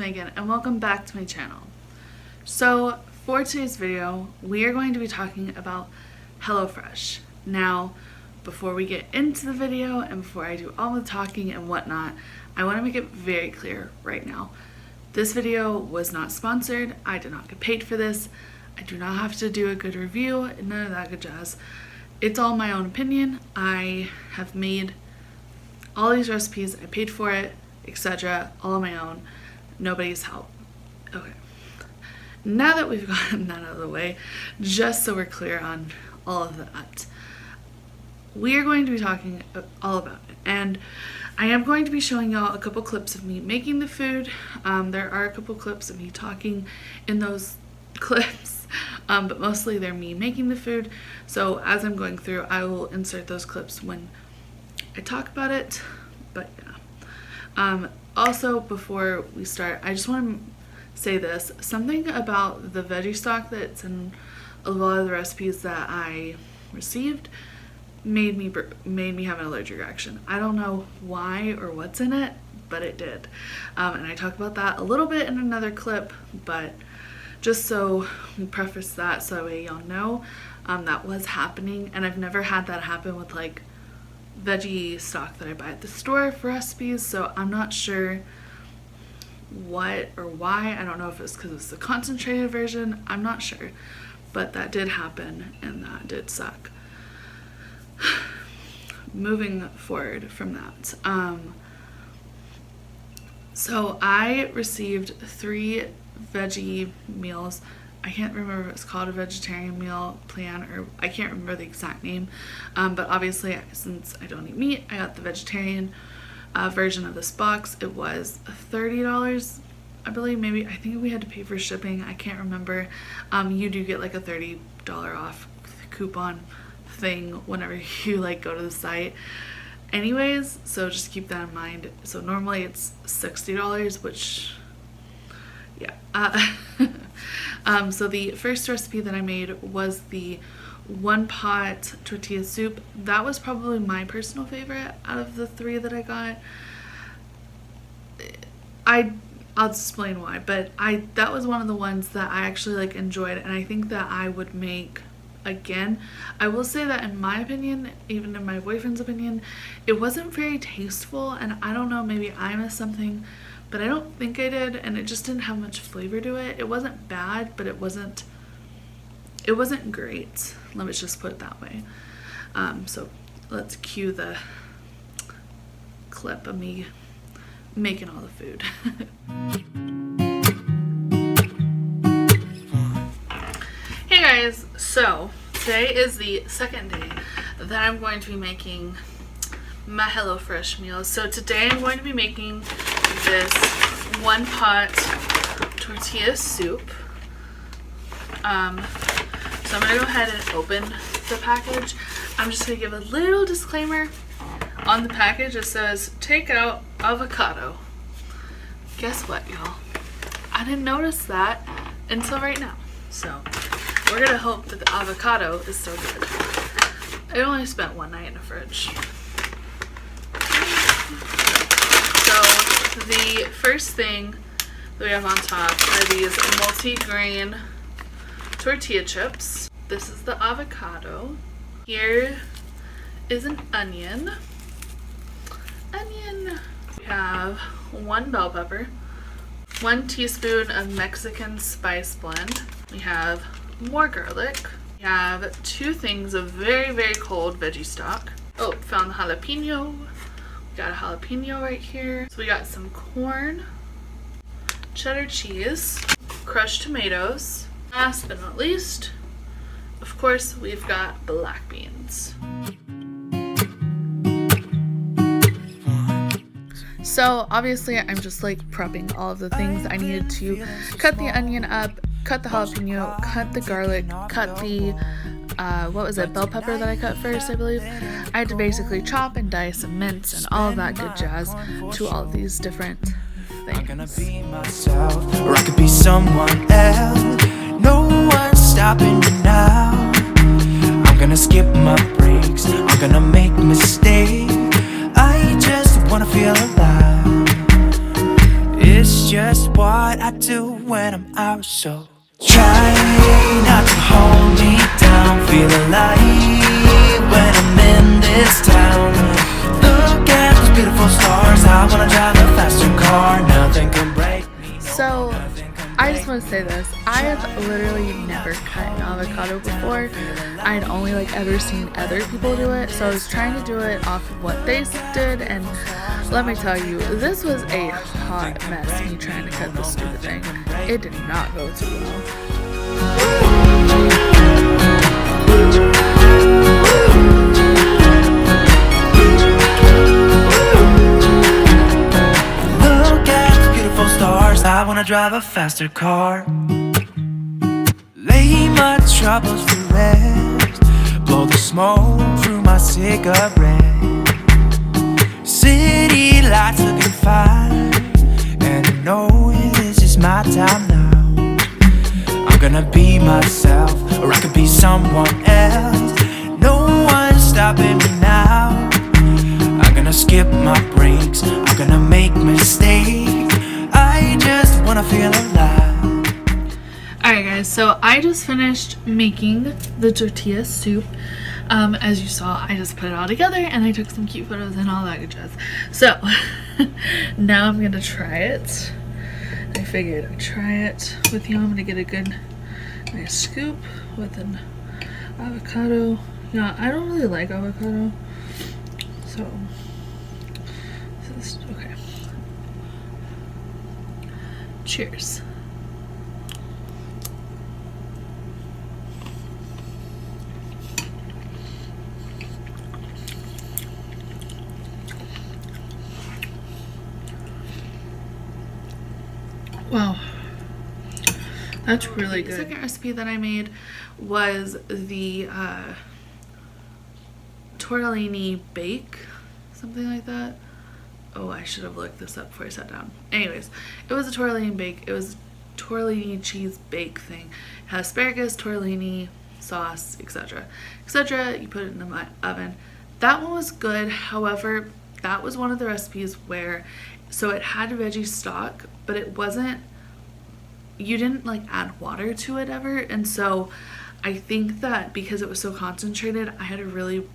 Megan and welcome back to my channel. So for today's video, we are going to be talking about HelloFresh. Now, before we get into the video and before I do all the talking and whatnot, I want to make it very clear right now. This video was not sponsored. I did not get paid for this. I do not have to do a good review, none of that good jazz. It's all my own opinion. I have made all these recipes, I paid for it, etc. all on my own. Nobody's help. Okay. Now that we've gotten that out of the way, just so we're clear on all of that, we are going to be talking all about it. And I am going to be showing y'all a couple clips of me making the food. There are a couple clips of me talking in those clips, but mostly they're me making the food. So as I'm going through, I will insert those clips when I talk about it. But yeah. Also, before we start, I just want to say this. Something about the veggie stock that's in a lot of the recipes that I received made me have an allergic reaction. I don't know why or what's in it, but it did. And I talk about that a little bit in another clip, but just so we preface that so that way y'all know that was happening. And I've never had that happen with like veggie stock that I buy at the store for recipes, so I'm not sure what or why. I don't know if it's because it's the concentrated version, I'm not sure, but that did happen and that did suck. Moving forward from that, so I received 3 veggie meals. I can't remember if it's called a vegetarian meal plan, or I can't remember the exact name, but obviously since I don't eat meat, I got the vegetarian version of this box. It was $30, I believe. Maybe, I think we had to pay for shipping, I can't remember. You do get like a $30 off coupon thing whenever you like go to the site anyways, so just keep that in mind. So normally it's $60, which yeah. So the first recipe that I made was the one pot tortilla soup. That was probably my personal favorite out of the 3 that I got. I'll explain why, but that was one of the ones that I actually like enjoyed, and I think that I would make again. I will say that in my opinion, even in my boyfriend's opinion, it wasn't very tasteful, and I don't know, maybe I missed something, but I don't think I did, and it just didn't have much flavor to it. It wasn't bad, but it wasn't great. Let me just put it that way. So let's cue the clip of me making all the food. Hey guys, so today is the second day that I'm going to be making my HelloFresh meals. So today I'm going to be making this one pot tortilla soup. So I'm gonna go ahead and open the package. I'm just gonna give a little disclaimer on the package. It says take out avocado. Guess what, y'all? I didn't notice that until right now. So we're gonna hope that the avocado is so good. I only spent one night in the fridge. So the first thing that we have on top are these multi-grain tortilla chips. This is the avocado. Here is an onion. We have 1 bell pepper, 1 teaspoon of Mexican spice blend. We have more garlic. We have 2 things of very, very cold veggie stock. Oh, found the jalapeno. We got a jalapeno right here. So we got some corn, cheddar cheese, crushed tomatoes. Last but not least, of course, we've got black beans. So obviously I'm just like prepping all of the things I needed to cut the onion up, cut the jalapeno, cut the garlic, cut the what was it, bell pepper that I cut first, I believe. I had to basically chop and dice and mince and all of that good jazz to all of these different things. I'm gonna be myself, or I could be someone else. No one's stopping me now. I'm gonna skip my breaks, I'm gonna make mistakes. I just wanna feel alive. It's just why when I'm out, so try not to hold me down. Feel alive when I'm in this town. Look at those beautiful stars. I wanna drive a faster car. Nothing can break me. So, I just want to say this. I have literally never cut an avocado before. I had only ever seen other people do it, so I was trying to do it off of what they did, and let me tell you, this was a hot mess, me trying to cut this stupid thing. It did not go too well. I wanna drive a faster car. Lay my troubles to rest. Blow the smoke through my cigarette. City lights looking fine, and I know this is my time now. I'm gonna be myself, or I could be someone else. No one's stopping me now. I'm gonna skip my breaks, I'm gonna make mistakes. I just wanna feel alive. Alright guys, so I just finished making the tortilla soup. As you saw, I just put it all together and I took some cute photos and all that good jazz. So, now I'm gonna try it. I figured I'd try it with you. I'm gonna get a good nice scoop with an avocado. Yeah, I don't really like avocado. So, this is okay. Cheers. Wow, that's really good. The second recipe that I made was the tortellini bake, something like that. Oh, I should have looked this up before I sat down. Anyways, it was a tortellini bake. It was tortellini cheese bake thing. It has asparagus, tortellini, sauce, etc. etc. You put it in the oven. That one was good. However, that was one of the recipes where, so it had veggie stock, but it wasn't, you didn't add water to it ever. And so I think that because it was so concentrated, I had a really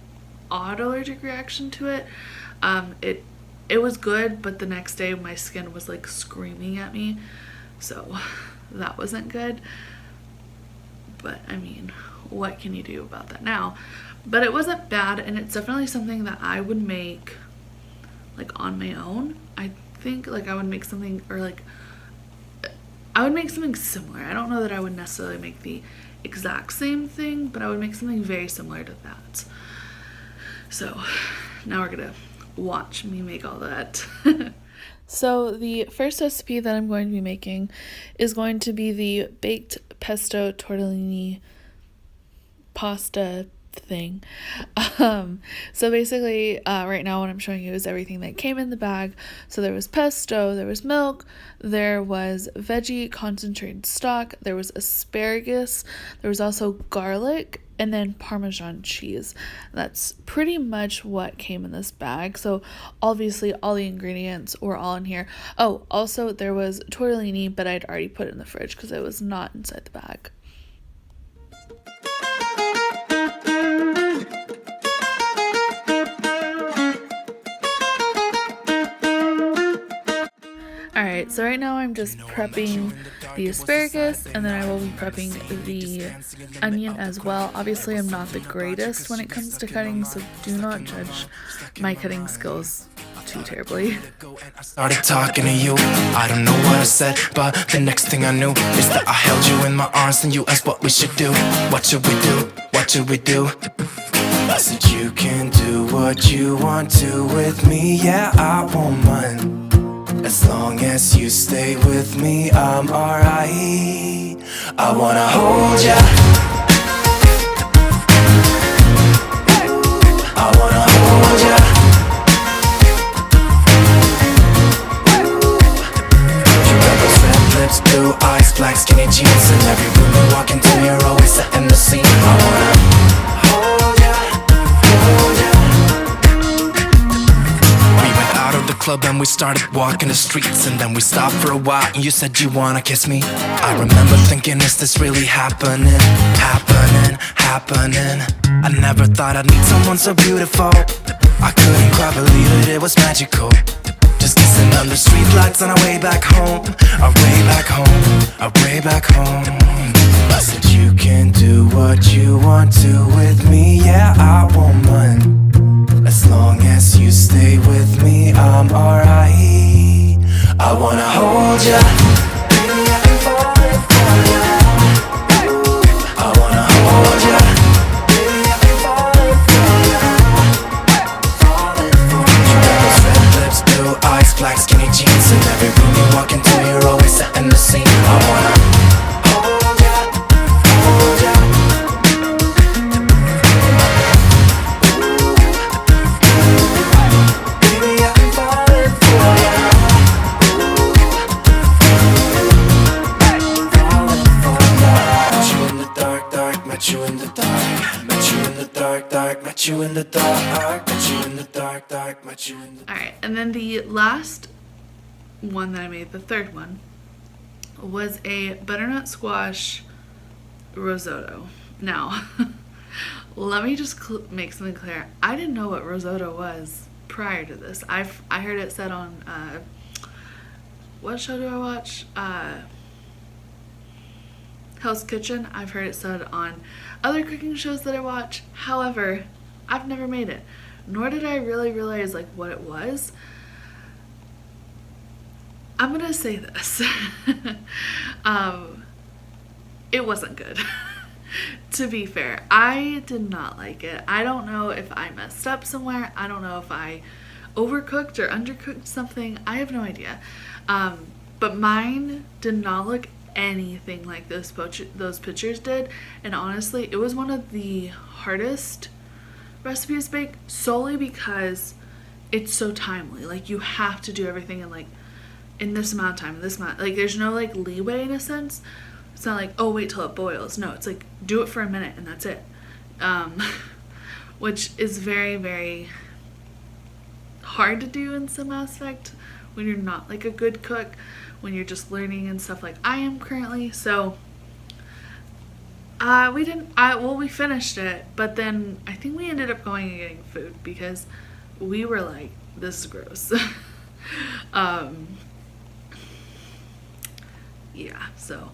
odd allergic reaction to it. It was good, but the next day my skin was screaming at me, so that wasn't good. But I mean, what can you do about that now? But it wasn't bad, and it's definitely something that I would make on my own. I think I would make something, or I would make something similar. I don't know that I would necessarily make the exact same thing, but I would make something very similar to that. So now we're gonna watch me make all that. So the first recipe that I'm going to be making is going to be the baked pesto tortellini pasta thing. So basically right now what I'm showing you is everything that came in the bag. So there was pesto, there was milk, there was veggie concentrated stock, there was asparagus, there was also garlic, and then Parmesan cheese. That's pretty much what came in this bag. So obviously all the ingredients were all in here. Oh, also there was tortellini, but I'd already put it in the fridge because it was not inside the bag. Alright, so right now I'm just prepping the asparagus, and then I will be prepping the onion as well. Obviously I'm not the greatest when it comes to cutting, so do not judge my cutting skills too terribly. I started talking to you, I don't know what I said, but the next thing I knew is that I held you in my arms and you asked what we should do. What should we do? What should we do? I said you can do what you want to with me, yeah, I won't mind. As long as you stay with me, I'm alright. I wanna hold ya, I wanna hold ya. You got those red lips, blue eyes, black skinny jeans, and every room you walk into, you're always setting the scene. I wanna hold ya, hold ya. We went out of the club and we started walking the streets, and then we stopped for a while, and you said you wanna kiss me. I remember thinking, is this really happening? Happening. I never thought I'd meet someone so beautiful. I couldn't quite believe it, it was magical. Just kissing under streetlights on our way back home. Our way back home, our way back home. I said you can do what you want to with me, yeah, I won't mind. As long as you stay with me, I'm alright. I wanna hold ya, baby, I can fall for ya. I wanna hold ya, baby, I can fall for ya. Falling for ya. You got those red lips, blue eyes, black skinny jeans. In every room you walk into, you're always setting the scene. I wanna hold ya, hold ya. Baby, I can fall for ya. Falling for ya. Met you in the dark, dark. Met you in the dark. Met you in the dark, dark. Met you in the dark. Met you in the dark, dark. Met you in the. Alright, and then the last one that I made, the third one, was a butternut squash risotto. Now, let me just make something clear. I didn't know what risotto was prior to this. I heard it said on, what show do I watch? Hell's Kitchen. I've heard it said on other cooking shows that I watch. However, I've never made it, nor did I really realize like what it was. I'm gonna say this. It wasn't good. To be fair, I did not like it. I don't know if I messed up somewhere. I don't know if I overcooked or undercooked something. I have no idea. But mine did not look anything like those pictures did. And honestly, it was one of the hardest recipes to bake, solely because it's so timely. Like, you have to do everything in like in this amount of time, this amount, like there's no like leeway in a sense. It's not like, oh, wait till it boils. No, it's like, do it for a minute and that's it. Which is very, very hard to do in some aspect when you're not like a good cook, when you're just learning and stuff like I am currently. So we finished it, but then I think we ended up going and getting food because we were like, this is gross. Yeah, so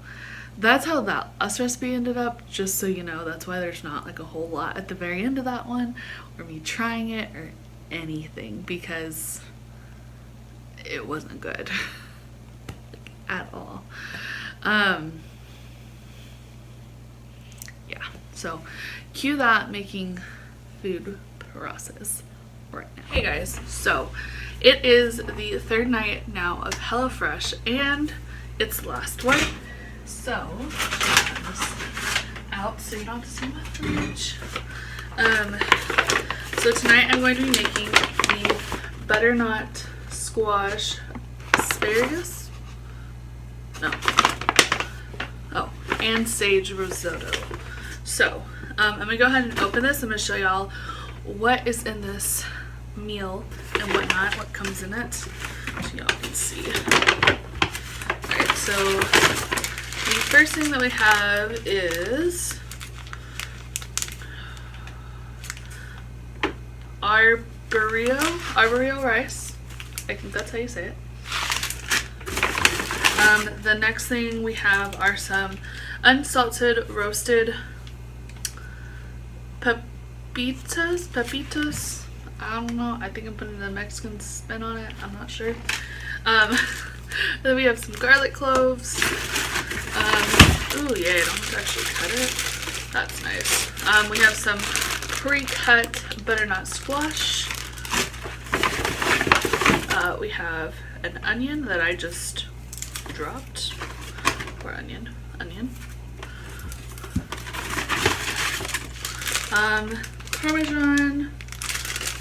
that's how that us recipe ended up, just so you know. That's why there's not like a whole lot at the very end of that one, or me trying it or anything, because it wasn't good like, at all. Yeah, so cue that making food process right now. Hey guys, so it is the third night now of HelloFresh, and it's the last one. So this out so you don't have to see my fridge. So tonight I'm going to be making the butternut squash asparagus. No. Oh, and sage risotto. So I'm gonna go ahead and open this. I'm gonna show y'all what is in this meal and whatnot, what comes in it, so y'all can see. Alright, so the first thing that we have is arborio rice. I think that's how you say it. The next thing we have are some unsalted roasted pepitas. I don't know. I think I'm putting the Mexican spin on it. I'm not sure. Then we have some garlic cloves. Ooh, yay, I don't have to actually cut it. That's nice. We have some pre-cut butternut squash. We have an onion that I just dropped. Or onion. Parmesan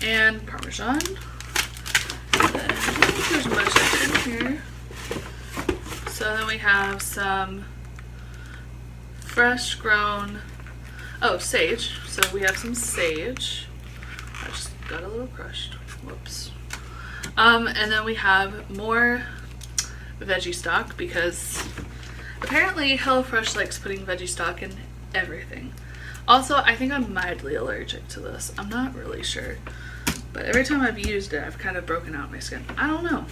and Parmesan. And then I don't think there's much else in here. So then we have some fresh grown, sage. So we have some sage. I just got a little crushed. Whoops. And then we have more veggie stock because apparently HelloFresh likes putting veggie stock in everything. Also, I think I'm mildly allergic to this. I'm not really sure. But every time I've used it, I've kind of broken out my skin. I don't know.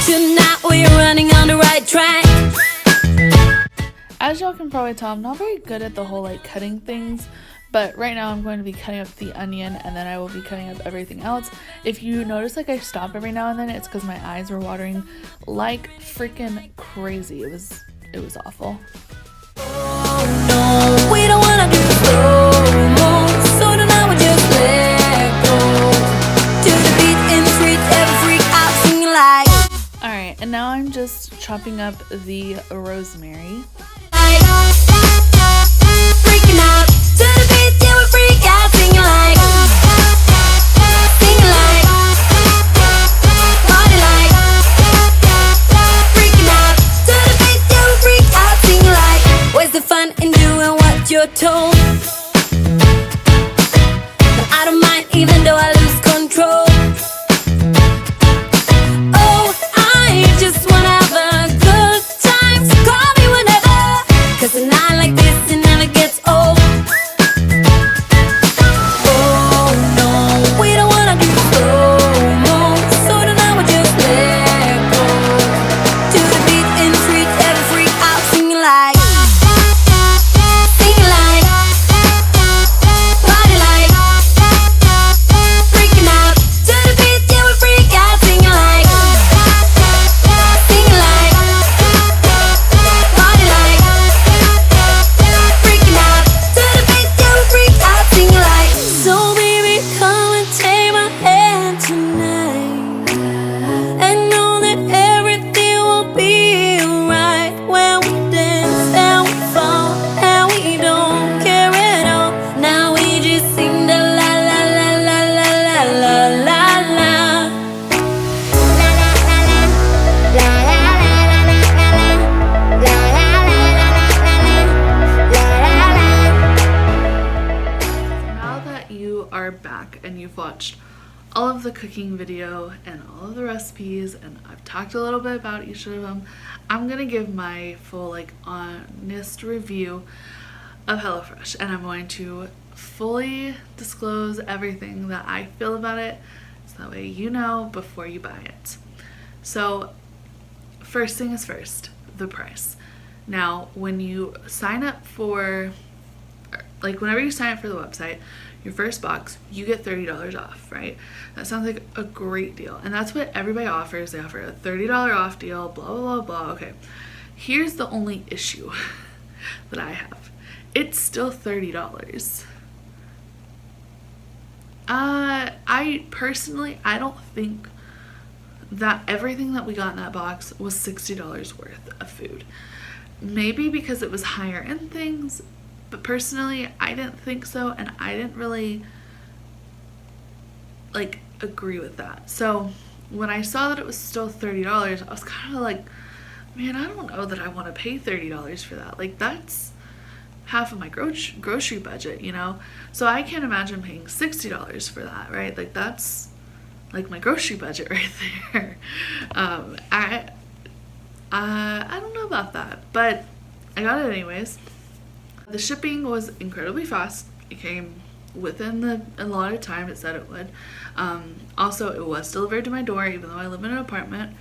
Tonight we're running on the right track. As y'all can probably tell, I'm not very good at the whole like cutting things, but right now I'm going to be cutting up the onion and then I will be cutting up everything else. If you notice like I stop every now and then, it's because my eyes were watering like freaking crazy. It was awful. Oh no, we don't wanna do slow-mo, so tonight we just let go. To the beat in the street, every freak out singing like. Alright, and now I'm just chopping up the rosemary. Freaking out to the beat, yeah, we freak out singing like. Singing like. Party like. Freaking out to the beat, yeah, we freak out singing like. Where's the fun in doing what you're told? But I don't mind even though I lose control. Oh, I just wanna have a good time, so call me whenever. 'Cause a night like this, it never gets old. Oh no, we don't wanna do slow-mo, so tonight we just let go. To the beat in the street, every freak out singing like. Singing like. Party like. Freaking out to the beat, yeah, we freak out singing like. Singing like. Party like. Freaking out to the beat, yeah, we freak out singing like. So baby, come and take my hand tonight, and know that everything will be alright when we dance and we fall and we don't care at all. Now we just sing the la la la la la la la la la. Now that you are back and you've watched all of the cooking video and all of the recipes and I've talked a little bit about each of them, I'm gonna give my full like honest review of HelloFresh and I'm going to fully disclose everything that I feel about it so that way you know before you buy it. So first thing is first, the price. Now when you sign up for, like whenever you sign up for the website, your first box, you get $30 off, right? That sounds like a great deal. And that's what everybody offers. They offer a $30 off deal, blah, blah, blah, blah. Okay, here's the only issue that I have. It's still $30. I personally, I don't think that everything that we got in that box was $60 worth of food. Maybe because it was higher end things, but personally I didn't think so and I didn't really like agree with that. So when I saw that it was still $30, I was kind of like, man, I don't know that I want to pay $30 for that. Like that's half of my grocery budget, you know? So I can't imagine paying $60 for that, right? Like that's like my grocery budget right there. I don't know about that, but I got it anyways. The shipping was incredibly fast. It came within the allotted time it said it would. Also, it was delivered to my door even though I live in an apartment.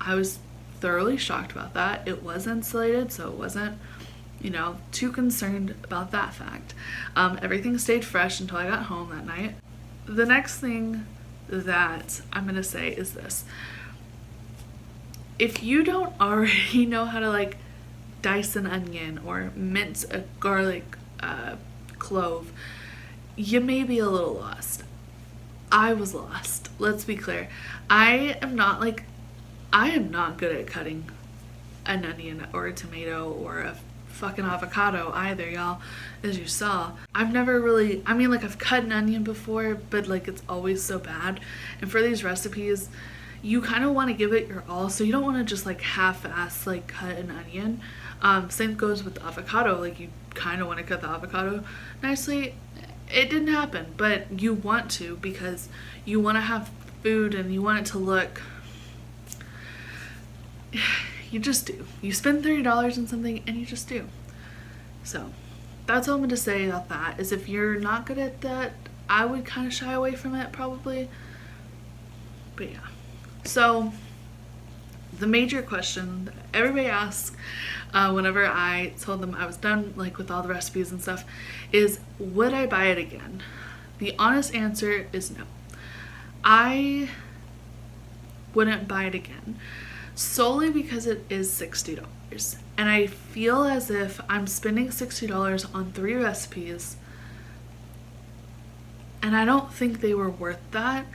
I was thoroughly shocked about that. It was insulated, so it wasn't, you know, too concerned about that fact. Everything stayed fresh until I got home that night. The next thing that I'm gonna say is this. If you don't already know how to like dice an onion or mince a garlic clove, you may be a little lost. I was lost. Let's be clear. I am not good at cutting an onion or a tomato or a fucking avocado either, y'all, as you saw. I've never really, I mean, like I've cut an onion before, but like it's always so bad. And for these recipes, you kind of want to give it your all, so you don't want to just like half-ass like cut an onion. Same goes with the avocado. Like you kind of want to cut the avocado nicely. it didn't happen, but you want to because you want to have food and you want it to look, you just do. You spend $30 on something and you just do. So that's all I'm going to say about that, is if you're not good at that, I would kind of shy away from it probably. But yeah. So the major question that everybody asks whenever I told them I was done like with all the recipes and stuff is, would I buy it again? The honest answer is no. I wouldn't buy it again, solely because it is $60. And I feel as if I'm spending $60 on 3 recipes, and I don't think they were worth that,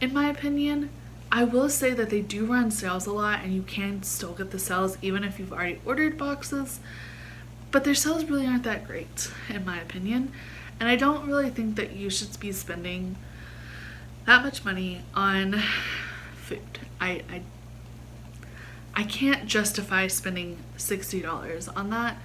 in my opinion. I will say that they do run sales a lot, and you can still get the sales even if you've already ordered boxes, but their sales really aren't that great, in my opinion. And I don't really think that you should be spending that much money on food. I can't justify spending $60 on that,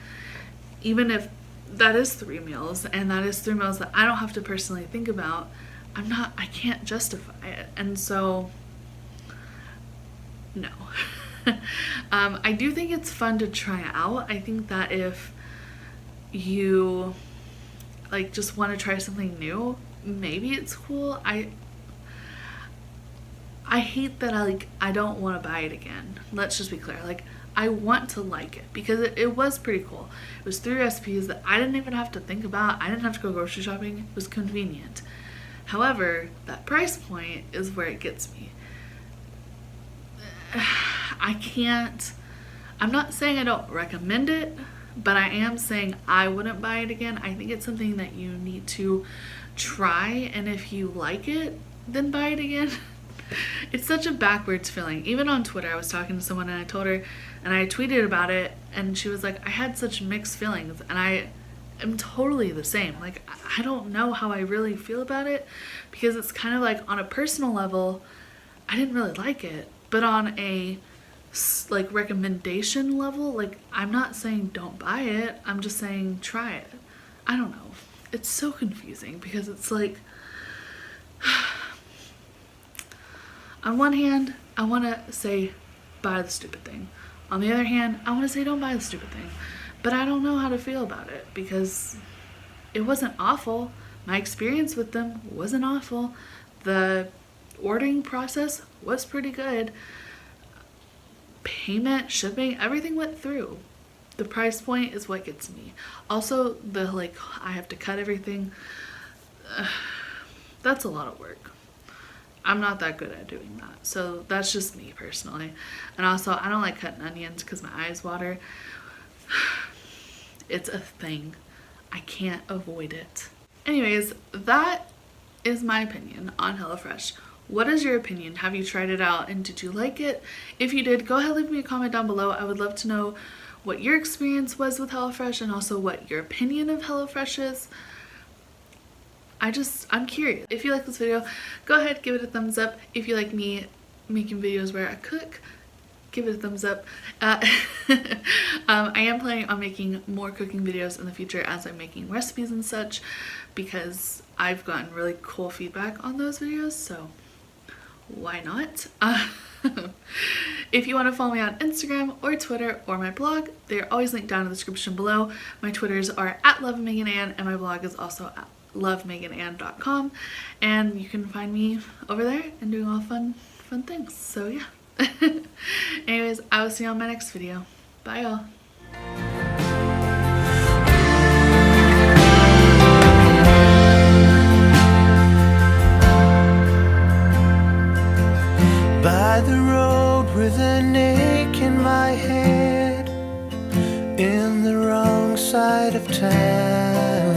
even if that is 3 meals, and that is 3 meals that I don't have to personally think about. I can't justify it. And so, no. I do think it's fun to try out. I think that if you like just want to try something new, maybe it's cool. I hate that I don't want to buy it again. Let's just be clear. Like, I want to like it because it was pretty cool. It was 3 recipes that I didn't even have to think about. I didn't have to go grocery shopping. It was convenient. However, that price point is where it gets me. I'm not saying I don't recommend it, but I am saying I wouldn't buy it again. I think it's something that you need to try, and if you like it, then buy it again. It's such a backwards feeling. Even on Twitter, I was talking to someone and I told her, and I tweeted about it, and she was like, I had such mixed feelings, and I am totally the same. Like, I don't know how I really feel about it, because it's kind of like on a personal level, I didn't really like it, but on a like recommendation level, like, I'm not saying don't buy it, I'm just saying try it. I don't know. It's so confusing because it's like, on one hand, I want to say buy the stupid thing. On the other hand, I want to say don't buy the stupid thing. But I don't know how to feel about it because it wasn't awful. My experience with them wasn't awful. The ordering process was pretty good. Payment, shipping, everything went through. The price point is what gets me. Also, I have to cut everything. That's a lot of work. I'm not that good at doing that. So that's just me personally. And also, I don't like cutting onions because my eyes water. It's a thing. I can't avoid it. Anyways, that is my opinion on HelloFresh. What is your opinion? Have you tried it out and did you like it? If you did, go ahead and leave me a comment down below. I would love to know what your experience was with HelloFresh and also what your opinion of HelloFresh is. I'm curious. If you like this video, go ahead, give it a thumbs up. If you like me making videos where I cook, give it a thumbs up. I am planning on making more cooking videos in the future as I'm making recipes and such, because I've gotten really cool feedback on those videos, so why not? If you want to follow me on Instagram or Twitter or my blog, they're always linked down in the description below. My Twitters are @LoveMeganAnn and my blog is also at lovemeganann.com, and you can find me over there and doing all fun things. So yeah. Anyways, I will see you on my next video. Bye y'all. By the road with an ache in my head, in the wrong side of town.